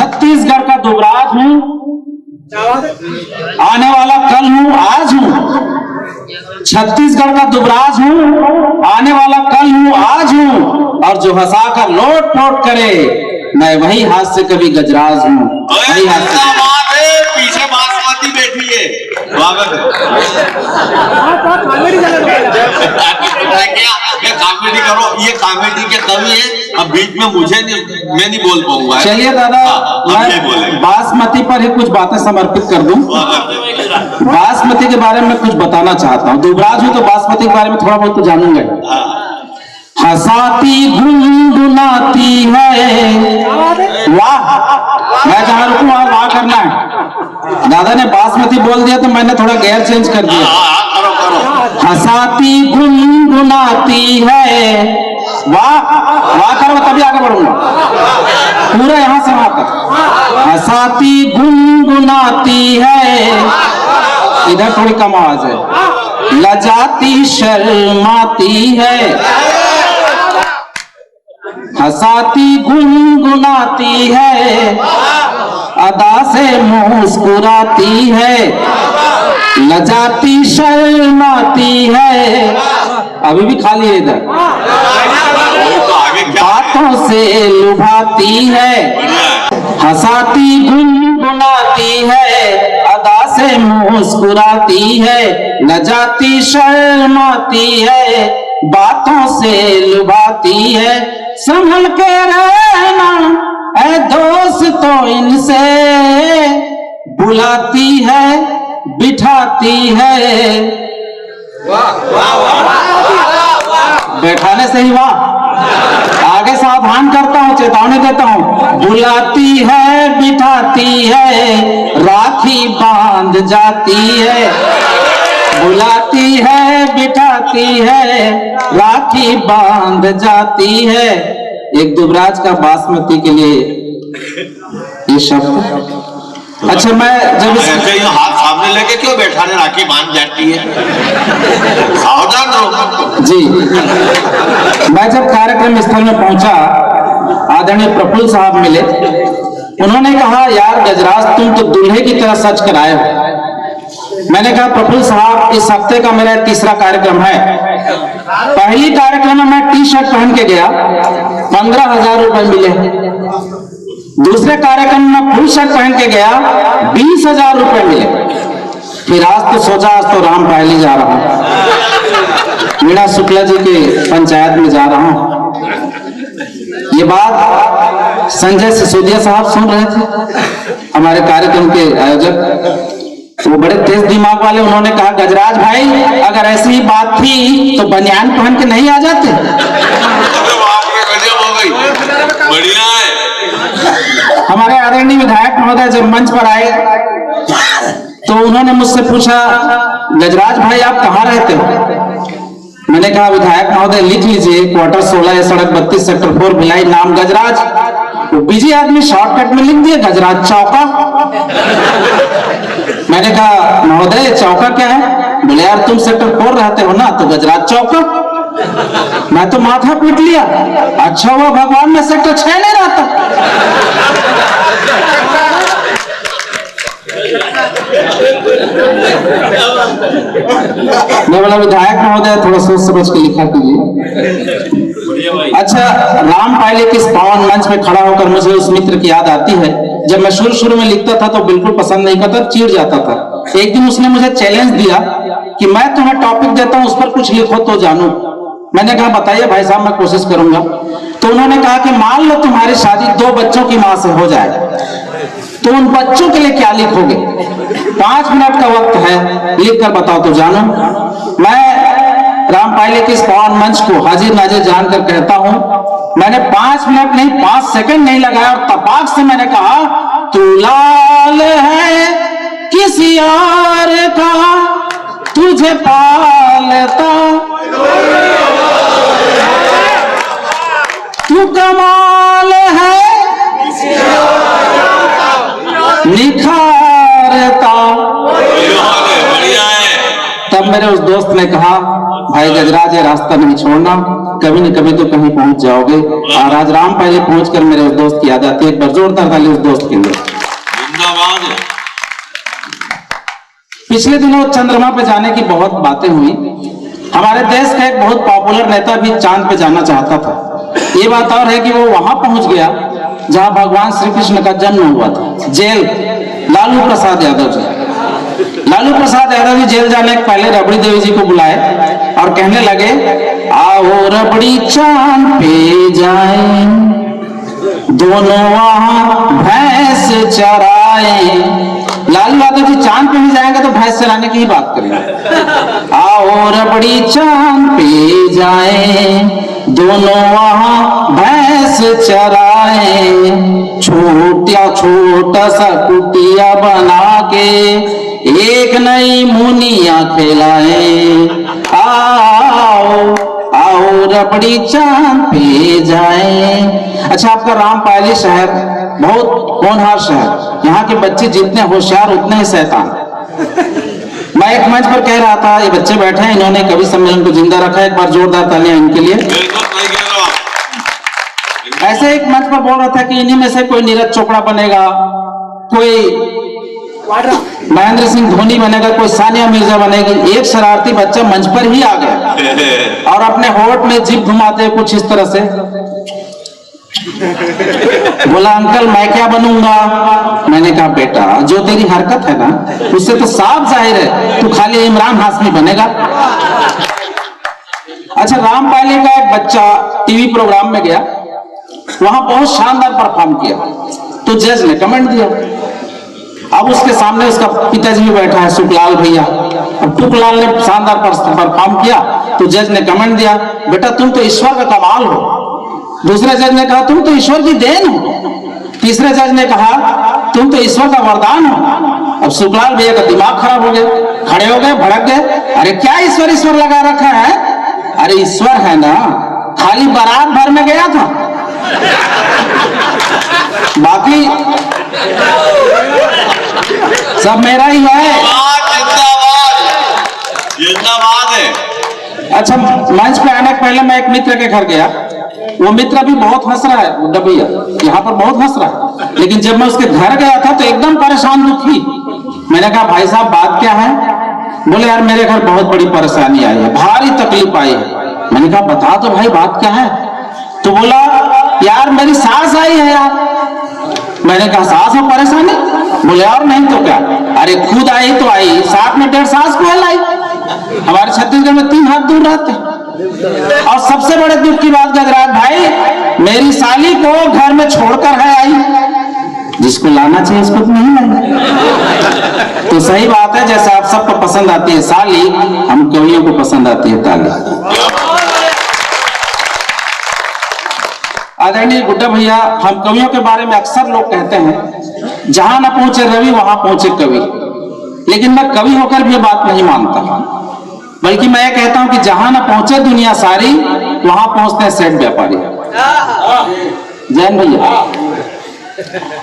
छत्तीसगढ़ का दुबराज हूँ, आने वाला कल हूँ आज हूँ। छत्तीसगढ़ का दुबराज हूँ, आने वाला कल हूँ आज हूँ। और जो हंसाकर लोट पोट करे, मैं वही हाथ से कभी गजराज हूँ। वही हाथ से पीछे बासमती बैठी है। कॉमेडी करो, ये कॉमेडी के कवि है। अब बीच में मुझे नहीं, मैं नहीं बोल पाऊंगा। चलिए दादा, मैं बासमती पर ही कुछ बातें समर्पित कर दूं। बासमती के बारे में कुछ बताना चाहता हूँ। दुबराज हूँ तो बासमती के बारे में थोड़ा बहुत तो जानूंगा। हंसाती गुनगुनाती है, वाह। मैं जहां रुकूं वहां वाह करना है। दादा ने बासमती बोल दिया तो मैंने थोड़ा गेयर चेंज कर दिया। हंसाती गुनगुनाती है, वाह वाह करो तभी आगे बढ़ूंगा। पूरा यहां से वहां तक। हंसाती गुनगुनाती है, इधर थोड़ी कम आवाज है। लजाती शर्माती है, हंसाती गुनगुनाती है, अदा से मुस्कुराती है, लजाती शर्माती है। अभी भी खाली है इधर। बातों से लुभाती है, हंसाती गुनगुनाती है, अदा से मुस्कुराती है, लजाती शर्माती है, बातों से लुभाती है। संभल के रहना है दोस्तों इनसे, बुलाती है बिठाती है। बैठाने से ही वाह। आगे सावधान करता हूं, चेतावनी देता हूं। बुलाती है बिठाती है, राखी बांध जाती है। बुलाती है बिठाती है, राखी बांध जाती है। एक दुबराज का बासमती के लिए ये शब्द। अच्छा, मैं जब हाथ सामने लेके क्यों बैठाने, राखी बांध जाती है। सावधान रहो जी। मैं जब कार्यक्रम स्थल में पहुंचा, आदरणीय प्रफुल्ल साहब मिले। उन्होंने कहा, यार गजराज तुम तो दूल्हे की तरह सच कर आए हो। मैंने कहा, प्रफुल्ल साहब इस हफ्ते का मेरा तीसरा कार्यक्रम है। पहली कार्यक्रम में मैं टी शर्ट पहन के गया, 15,000 रुपए मिले। दूसरे कार्यक्रम में फुल शर्ट पहन के गया, 20,000 रुपए मिले। फिर आज तो सोचा, आज तो राम पहली जा रहा हूं, मीणा शुक्ला जी के पंचायत में जा रहा हूं। ये बात संजय सिसोदिया साहब सुन रहे थे, हमारे कार्यक्रम के आयोजक। वो बड़े तेज दिमाग वाले, उन्होंने कहा, गजराज भाई अगर ऐसी ही बात थी तो बनियान पहन के नहीं आ जाते। बढ़िया है। हमारे आदरणीय विधायक महोदय जब मंच पर आए तो उन्होंने मुझसे पूछा, गजराज भाई आप कहाँ रहते हो? मैंने कहा, विधायक महोदय लिख लीजिए, क्वार्टर 16 सड़क 32 सेक्टर 4 भिलाई, नाम गजराज। वो बिजी आदमी शॉर्टकट में लिख दिया गजराज चौका। मैंने कहा, महोदय चौका क्या है? बोले, यार तुम सेक्टर 4 रहते हो ना, तो गजराज चौका। मैं तो माथा पीट लिया। अच्छा हुआ भगवान में सेक्टर 6 नहीं रहता। मैं बोला, विधायक महोदय थोड़ा सोच समझ के लिखा कीजिए। अच्छा, राम पायले के इस पावन मंच में खड़ा होकर मुझे उस मित्र की याद आती है। जब मैं शुरू में लिखता था तो बिल्कुल पसंद नहीं करता, चिढ़ जाता था। एक दिन उसने मुझे चैलेंज दिया कि मैं तुम्हें टॉपिक देता हूं, उस पर कुछ लिखो तो जानू। मैंने कहा, बताइए भाई साहब, मैं कोशिश करूंगा। तो उन्होंने कहा कि मान लो तुम्हारी शादी 2 बच्चों की मां से हो जाए, तो उन बच्चों के लिए क्या लिखोगे? 5 मिनट का वक्त है, लिख कर बताओ तो जानू। मैं राम पायले के इस पावन मंच को हाजिर नाजिर जानकर कहता हूं, मैंने 5 मिनट नहीं 5 सेकंड नहीं लगाया और तपाक से मैंने कहा, तू लाल है किसी और का, तुझे पालता, तू कमाल है निखारता। तब मेरे उस दोस्त ने कहा, भाई गजराज ये रास्ता नहीं छोड़ना, कभी न कभी तो कहीं पहुंच जाओगे। और आज राम पहले पहुंच कर मेरे उस दोस्त की याद आती है। एक बार जोरदार ताली उस दोस्त के लिए। जिंदाबाद। पिछले दिनों चंद्रमा पे जाने की बहुत बातें हुई। हमारे देश का एक बहुत पॉपुलर नेता भी चांद पे जाना चाहता था। ये बात और है कि वो वहां पहुंच गया जहां भगवान श्री कृष्ण का जन्म हुआ था, जेल। लालू प्रसाद यादव जी जेल जाने के पहले रबड़ी देवी जी को बुलाए और कहने लगे, आओ रबड़ी चांद पे जाए, दोनों वहां भैंस चराए। लालू यादव जी चांद पे भी जाएंगे तो भैंस चराने की ही बात करेंगे। आओ रबड़ी चांद पे जाए, दोनों वहां भैंस चराए, छोटा सा कुटिया बना के एक नई मुनिया खिलाए। आओ रबड़ी चांद पे जाए। अच्छा, आपका रामपायली शहर बहुत होनहार शहर। यहाँ के बच्चे जितने होशियार उतने ही शैतान। मैं एक मंच पर कह रहा था, ये बच्चे बैठे हैं, इन्होंने कवि सम्मेलन को जिंदा रखा है। एक बार जोरदार तालियां इनके लिए। ऐसे एक मंच पर बोल रहा था कि इन्हीं में से कोई नीरज चोपड़ा बनेगा, कोई महेंद्र सिंह धोनी बनेगा, कोई सानिया मिर्जा बनेगी। एक शरारती बच्चा मंच पर ही आ गया और अपने होठ में जीभ घुमाते कुछ इस तरह से बोला, अंकल मैं क्या बनूंगा? मैंने कहा, बेटा जो तेरी हरकत है ना, उससे तो साफ जाहिर है तू खाली इमरान हाशमी बनेगा। अच्छा, रामपायली का एक बच्चा टीवी प्रोग्राम में गया, वहां बहुत शानदार परफॉर्म किया तो जज ने कमेंट दिया। अब उसके सामने उसका पिताजी भी बैठा है, सुखलाल भैया। अब टुकलाल ने शानदार परफॉर्म किया तो जज ने कमेंट दिया, बेटा तुम तो ईश्वर का कमाल हो। दूसरे जज ने कहा, तुम तो ईश्वर की देन हो। तीसरे जज ने कहा, तुम तो ईश्वर का वरदान हो। अब सुखलाल भैया का दिमाग खराब हो गया, खड़े हो गए, भड़क गए। अरे क्या ईश्वर लगा रखा है? अरे ईश्वर है ना, खाली बारात भर में गया था, बाकी सब मेरा ही है। जिंदाबाद है। अच्छा, मंच पे आने के पहले मैं एक मित्र के घर गया। वो मित्र भी बहुत हंस रहा है, बुड्ढा भैया यहाँ पर बहुत हंस रहा है, लेकिन जब मैं उसके घर गया था तो एकदम परेशान दुखी। मैंने कहा, भाई साहब बात क्या है? बोले, यार मेरे घर बहुत बड़ी परेशानी आई है, भारी तकलीफ आई है। मैंने कहा, बता तो भाई बात क्या है? तो बोला, यार मेरी सास आई है यार। मैंने कहा, सास में परेशानी? बोले, और नहीं तो क्या? अरे खुद आई तो आई, साथ में 1.5 सास को लाई। हमारे छत्तीसगढ़ में 3 हाथ दूर रहते। और सबसे बड़े दुख की बात गजराज भाई, मेरी साली को घर में छोड़कर है आई। जिसको लाना चाहिए उसको तो नहीं लाना। तो सही बात है, जैसे आप सबको पसंद आती है साली, हम कवियों को पसंद आती है ताली। आदरणीय गुड्डा भैया, हम कवियों के बारे में अक्सर लोग कहते हैं, जहां न पहुंचे रवि वहां पहुंचे कवि। लेकिन मैं कवि होकर भी बात नहीं मानता, बल्कि मैं ये कहता हूं कि जहां न पहुंचे दुनिया सारी, वहां पहुंचते हैं सेठ व्यापारी। जैन भैया।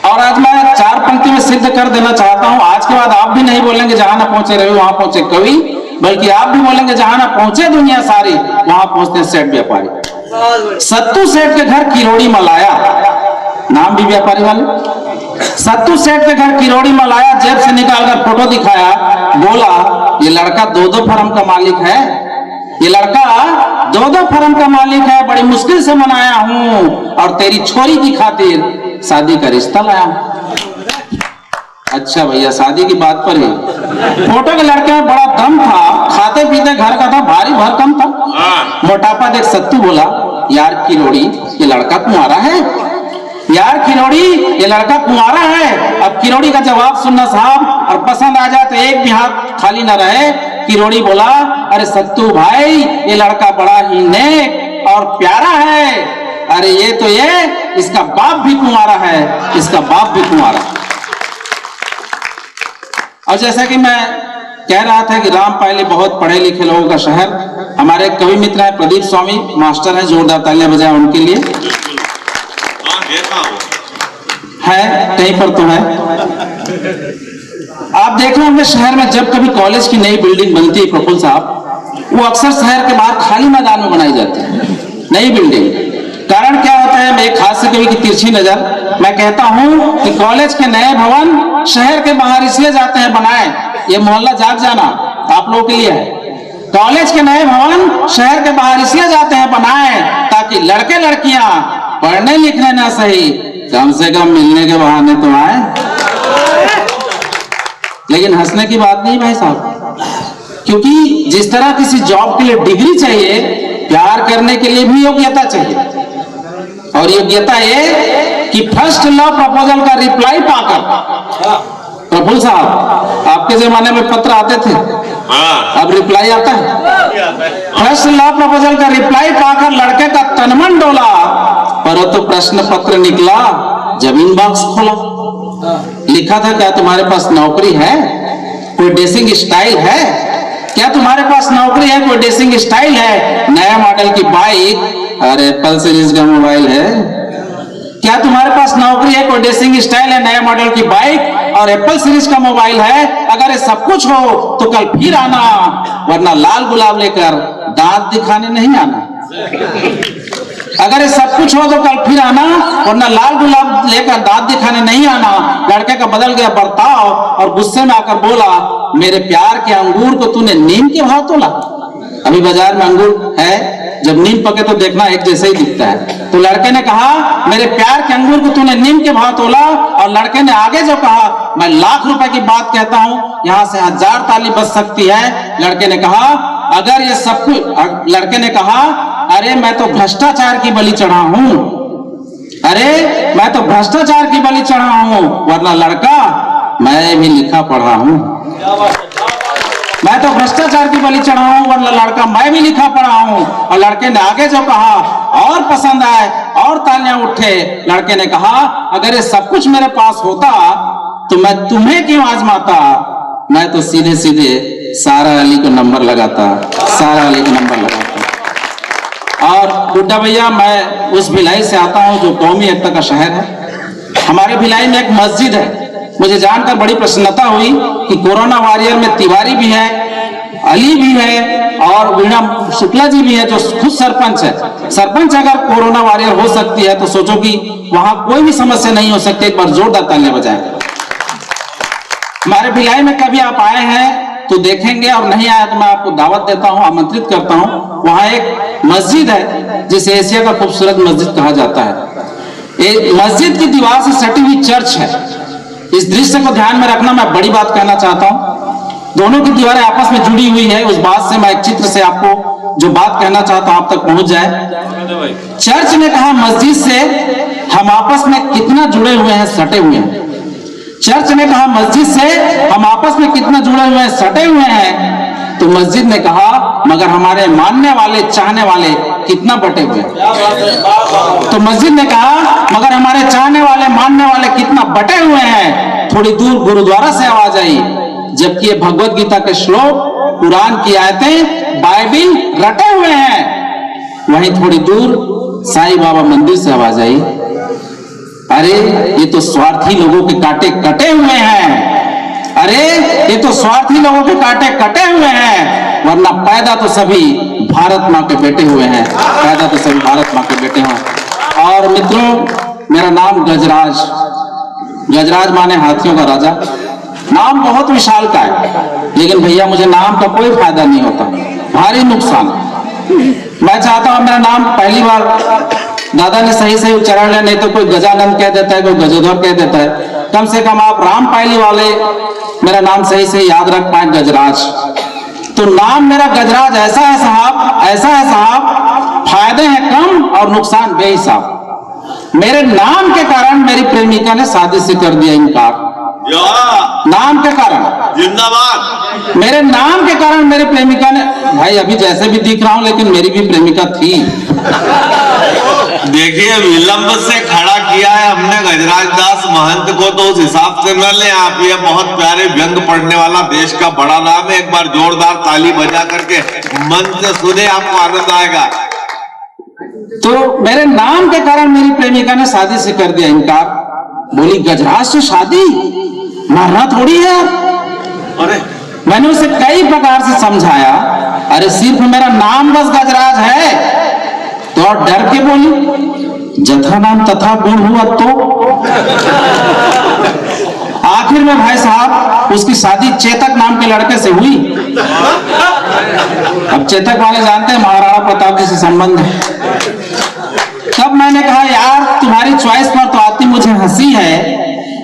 और आज मैं 4 पंक्ति में सिद्ध कर देना चाहता हूं, आज के बाद आप भी नहीं बोलेंगे जहां न पहुंचे रवि वहां पहुंचे कवि, बल्कि आप भी बोलेंगे जहां न पहुंचे दुनिया सारी, वहां पहुंचते हैं सेठ व्यापारी। सत्तू सेठ के घर किरोड़ी मलाया, नाम भी व्यापारी वाले। सत्तू सेठ के घर किरोड़ी मलाया, जेब से निकालकर फोटो दिखाया, बोला, ये लड़का 2-2 फर्म का मालिक है, ये लड़का 2-2 फर्म का मालिक है, बड़ी मुश्किल से मनाया हूं और तेरी छोरी की खातिर शादी का रिश्ता लाया हूं। अच्छा भैया, शादी की बात पर ही फोटो के लड़के में बड़ा दम था, खाते पीते घर का था, भारी भरकम था, मोटापा देख सत्तू बोला, यार किरोड़ी ये लड़का कुंवारा है, यार किरोड़ी ये लड़का कुंवारा है। अब किरोड़ी का जवाब सुनना साहब, और पसंद आ जाए तो एक भी हाथ खाली ना रहे। किरोड़ी बोला, अरे सत्तू भाई ये लड़का बड़ा ही नेक और प्यारा है। अरे ये इसका बाप भी कुंवारा है, इसका बाप भी कुंवारा। और जैसा कि मैं कह रहा था कि रामपायली बहुत पढ़े लिखे लोगों का शहर। हमारे कवि मित्र हैं प्रदीप स्वामी मास्टर हैं, जोरदार तालियां बजाएं उनके लिए। है कहीं पर तो है। आप देख रहे होंगे शहर में जब कभी कॉलेज की नई बिल्डिंग बनती है प्रफुल्ल साहब, वो अक्सर शहर के बाहर खाली मैदान में बनाई जाती है। नई बिल्डिंग। कारण क्या होता है, मैं एक हाथ से कभी की तिरछी नजर, मैं कहता हूं कि कॉलेज के नए भवन शहर के बाहर इसलिए जाते हैं बनाए, ये मोहल्ला जाग जाना आप लोगों के लिए है। कॉलेज के नए भवन शहर के बाहर इसलिए जाते हैं बनाए ताकि लड़के लड़कियां पढ़ने लिखने ना सही, कम से कम मिलने के बहाने तो आए। लेकिन हंसने की बात नहीं भाई साहब, क्योंकि जिस तरह किसी जॉब के लिए डिग्री चाहिए, प्यार करने के लिए भी योग्यता चाहिए। और योग्यता ये कि फर्स्ट लव प्रपोजल का रिप्लाई पाकर, प्रफुल्ल साहब आपके जमाने में पत्र आते थे, अब रिप्लाई आता है। फर्स्ट लव प्रपोजल का रिप्लाई पाकर लड़के का तनमन डोला, पर तो प्रश्न पत्र निकला जब इनबॉक्स खोला, लिखा था क्या तुम्हारे पास नौकरी है, कोई ड्रेसिंग स्टाइल है, क्या तुम्हारे पास नौकरी है, कोई ड्रेसिंग स्टाइल है, नया मॉडल की बाइक और एप्पल सीरीज का मोबाइल है, क्या तुम्हारे पास नौकरी है, कोई ड्रेसिंग स्टाइल है, नया मॉडल की बाइक और एप्पल सीरीज का मोबाइल है, अगर ये सब कुछ हो तो कल फिर आना, वरना लाल गुलाब लेकर दांत दिखाने नहीं आना। अगर ये सब कुछ हो तो कल फिर आना, वरना लाल गुलाब लेकर दांत दिखाने नहीं आना। लड़के का बदल गया बर्ताव और गुस्से में आकर बोला, मेरे प्यार के अंगूर को तूने नीम के भाव तोला। अभी बाजार में अंगूर है, जब नीम पके तो देखना एक जैसे ही दिखता है। तो लड़के ने कहा, मेरे प्यार के अंगूर को तूने नीम के भाव तोला। और लड़के ने आगे जो कहा, मैं लाख रुपए की बात कहता हूं, यहां से 1000 ताली बज सकती है। लड़के ने कहा, अगर ये सब कुछ, लड़के ने कहा, अरे मैं तो भ्रष्टाचार की बलि चढ़ा हूं, अरे मैं तो भ्रष्टाचार की बलि चढ़ा हूं, वरना लड़का मैं भी लिखा पढ़ा हूं। मैं तो भ्रष्टाचार की बलि चढ़ा हूं, वरना लड़का मैं भी लिखा पढ़ा हूं। और लड़के ने आगे जो कहा और पसंद आए और तालियां उठे। लड़के ने कहा, अगर ये सब कुछ मेरे पास होता तो मैं तुम्हें क्यों आजमाता, मैं तो सीधे सीधे सारा अली को नंबर लगाता, सारा अली को नंबर लगाता। और गुड्डा भैया, मैं उस भिलाई से आता हूं जो कौमी एकता का शहर है। हमारे भिलाई में एक मस्जिद है। मुझे जानकर बड़ी प्रसन्नता हुई कि कोरोना वॉरियर में तिवारी भी है, अली भी है और वीणा शुक्ला जी भी है जो खुद सरपंच है। सरपंच अगर कोरोना वॉरियर हो सकती है तो सोचो कि वहां कोई भी समस्या नहीं हो सकती। एक बार जोरदार तालियां बजाएं। हमारे भिलाई में कभी आप आए हैं तो देखेंगे, और नहीं आया तो मैं आपको दावत देता हूं, आमंत्रित करता हूं। वहां एक मस्जिद है जिसे एशिया का खूबसूरत मस्जिद कहा जाता है। एक मस्जिद की दीवार से सटी हुई चर्च है। इस दृश्य को ध्यान में रखना, मैं बड़ी बात कहना चाहता हूं। दोनों की दीवारें आपस में जुड़ी हुई है। उस बात से मैं एक चित्र से आपको जो बात कहना चाहता हूं आप तक पहुंच जाए। चर्च ने कहा, मस्जिद से हम आपस में कितना जुड़े हुए हैं, सटे हुए हैं। चर्च ने कहा, मस्जिद से हम आपस में कितना जुड़े हुए हैं, सटे हुए हैं। तो मस्जिद ने कहा, मगर हमारे मानने वाले, चाहने वाले कितना बटे हुए हैं। तो मस्जिद ने कहा, मगर हमारे चाहने वाले, मानने वाले कितना बटे हुए हैं। थोड़ी दूर गुरुद्वारा से आवाज आई, जबकि ये भगवत गीता के श्लोक, कुरान की आयतें, बाइबिल रटे हुए हैं। वहीं थोड़ी दूर साईं बाबा मंदिर से आवाज आई, अरे ये तो स्वार्थी लोगों के कांटे कटे हुए हैं, अरे ये तो स्वार्थी लोगों के कांटे कटे हुए हैं, वरना पैदा तो सभी भारत माँ के बेटे हुए हैं, पैदा तो सभी भारत माँ के बेटे हैं। और मित्रों, मेरा नाम गजराज, गजराज माने हाथियों का राजा। नाम बहुत विशाल का है, लेकिन भैया मुझे नाम का कोई फायदा नहीं होता, भारी नुकसान। मैं चाहता हूं मेरा नाम पहली बार दादा ने सही सही उच्चारण लिया, नहीं तो कोई गजानंद कह देता है, कोई गजोधर कह देता है। कम से कम आप राम पायली वाले मेरा नाम सही सही याद रख पाए, गजराज। तो नाम मेरा गजराज ऐसा है साहब, ऐसा है साहब, फायदे हैं कम और नुकसान बेहिसाब। मेरे नाम के कारण मेरी प्रेमिका ने शादी से कर दिया इनकार। नाम के कारण, जिंदाबाद। मेरे नाम के कारण मेरी प्रेमिका ने, भाई अभी जैसे भी दिख रहा हूं लेकिन मेरी भी प्रेमिका थी। देखिए, विलंब से खड़ा किया है हमने गजराज दास महंत को, तो उस हिसाब से न ले आप। ये बहुत प्यारे व्यंग पढ़ने वाला देश का बड़ा नाम है। एक बार जोरदार ताली बजा करके मन से सुने, आपको आनंद आएगा। तो मेरे नाम के कारण मेरी प्रेमिका ने शादी से कर दिया इनकार। बोली, गजराज से शादी मारना थोड़ी है। अरे मैंने उसे कई प्रकार से समझाया, अरे सिर्फ मेरा नाम बस गजराज है, तो और डर के बोली, जथा नाम तथा गुण हुआ तो। आखिर में भाई साहब उसकी शादी चेतक नाम के लड़के से हुई। अब चेतक वाले जानते हैं महाराणा प्रताप जी से संबंध है। तब मैंने कहा यार तुम्हारी चॉइस पर तो आती मुझे हंसी है,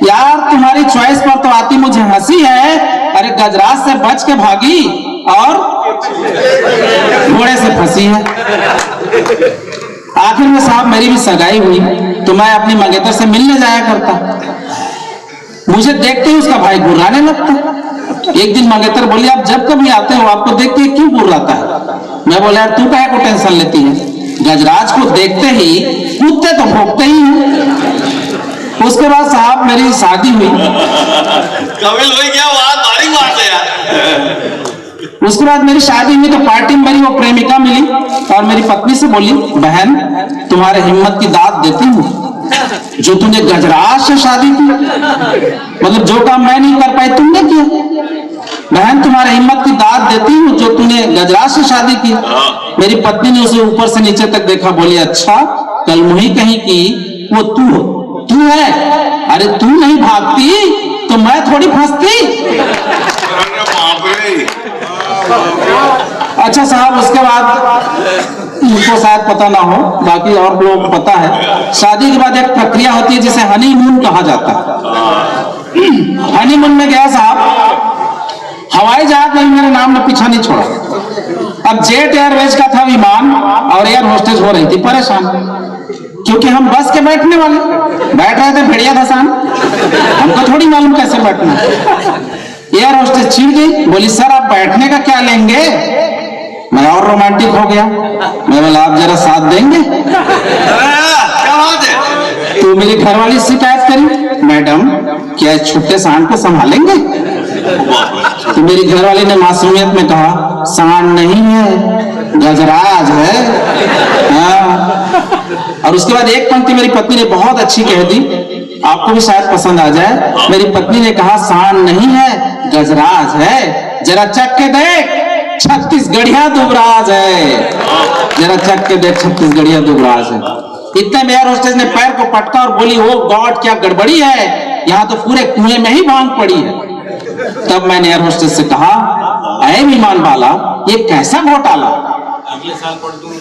यार तुम्हारी चॉइस पर तो आती मुझे हंसी है। अरे गजराज से बच के भागी और घोड़े से फंसी है। आखिर में साहब मेरी भी सगाई हुई तो मैं अपनी मंगेतर से मिलने जाया करता। मुझे देखते ही उसका भाई गुर्राने लगता। एक दिन मंगेतर बोली, आप जब कभी आते हो आपको देख के क्यों गुर्राता है? मैं बोला यार तू काहे को टेंशन लेती है, गजराज को देखते ही कूदते तो भोगते ही हैं। उसके बाद साहब मेरी शादी हुई। कपिल भाई क्या भारी बात है यार। उसके बाद मेरी शादी हुई तो पार्टी में मेरी वो प्रेमिका मिली और मेरी पत्नी से बोली, बहन तुम्हारे हिम्मत की दाद देती हूँ, जो तूने गजराज से शादी की, मतलब जो काम मैं नहीं कर पाई तुमने किया। बहन तुम्हारे हिम्मत की दाद देती हूँ जो तूने गजराज से शादी की। मेरी पत्नी ने उसे ऊपर से नीचे तक देखा, बोली अच्छा कल मुही कहीं की वो तू है? अरे तू नहीं भागती तो मैं थोड़ी फंसती। अरे बाप रे। अच्छा साहब उसके बाद उनको शायद पता ना हो, बाकी और लोगों को पता है, शादी के बाद एक प्रक्रिया होती है जिसे हनीमून कहा जाता है। हनीमून में गया साहब, हवाई जहाज में मेरे नाम ने पीछा नहीं छोड़ा। अब जेट एयरवेज का था विमान और एयर होस्टेस हो रही थी परेशान, क्योंकि हम बस के बैठने वाले बैठ रहे थे भेड़िया धसान, हमको थोड़ी मालूम कैसे बैठना। एयर होस्टेस चिढ़ गई, बोली सर आप बैठने का क्या लेंगे? मैं और रोमांटिक हो गया, मैं बोला आप जरा साथ देंगे? क्या बात है? तो मेरी घरवाली शिकायत करी, मैडम क्या इस छोटे सांड को संभालेंगे? तो मेरी घरवाली ने मासूमियत में कहा, सांड नहीं है गजराज है। हाँ। और उसके बाद एक पंक्ति मेरी पत्नी ने बहुत अच्छी कह दी, आपको भी शायद पसंद आ जाए। मेरी पत्नी ने कहा सांड नहीं है गजराज है, जरा चख के देख छत्तीसगढ़िया दुबराज है, जरा चख के देख छत्तीसगढ़िया दुबराज है। इतने में एयर होस्टेस ने पैर को पटका और बोली, ओ गॉड क्या गड़बड़ी है, यहाँ तो पूरे कुएं में ही भांग पड़ी है। तब मैंने एयर होस्टेस से कहा, ऐ विमान वाला ये कैसा घोटाला,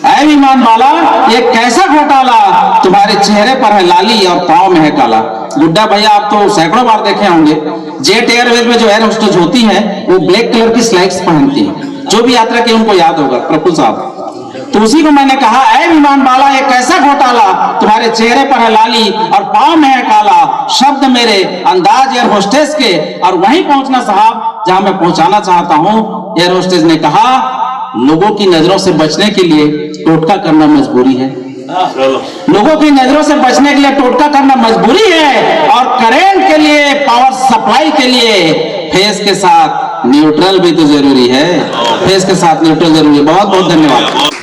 ऐ विमान वाला ये कैसा घोटाला, तुम्हारे चेहरे पर है लाली और पाँव में है काला। गुड्डा भैया आप तो सैकड़ों बार देखे होंगे, जेट एयरवेज में जो एयर होस्टेस होती है वो ब्लैक कलर की स्लाइड्स पहनती है, जो भी यात्रा की उनको याद होगा प्रफुल्ल साहब। तो उसी को मैंने कहा, ऐ विमान वाला ये कैसा घोटाला, तुम्हारे चेहरे पर है लाली और पाँव में है काला। शब्द मेरे अंदाज एयर होस्टेस के और वहीं पहुंचना साहब जहां मैं पहुंचाना चाहता हूं। एयर होस्टेस ने कहा, लोगों की नजरों से बचने के लिए टोटका करना मजबूरी है, लोगों की नजरों से बचने के लिए टोटका करना मजबूरी है, और करंट के लिए पावर सप्लाई के लिए फेस के साथ न्यूट्रल भी तो जरूरी है, फेस के साथ न्यूट्रल जरूरी है। बहुत बहुत धन्यवाद।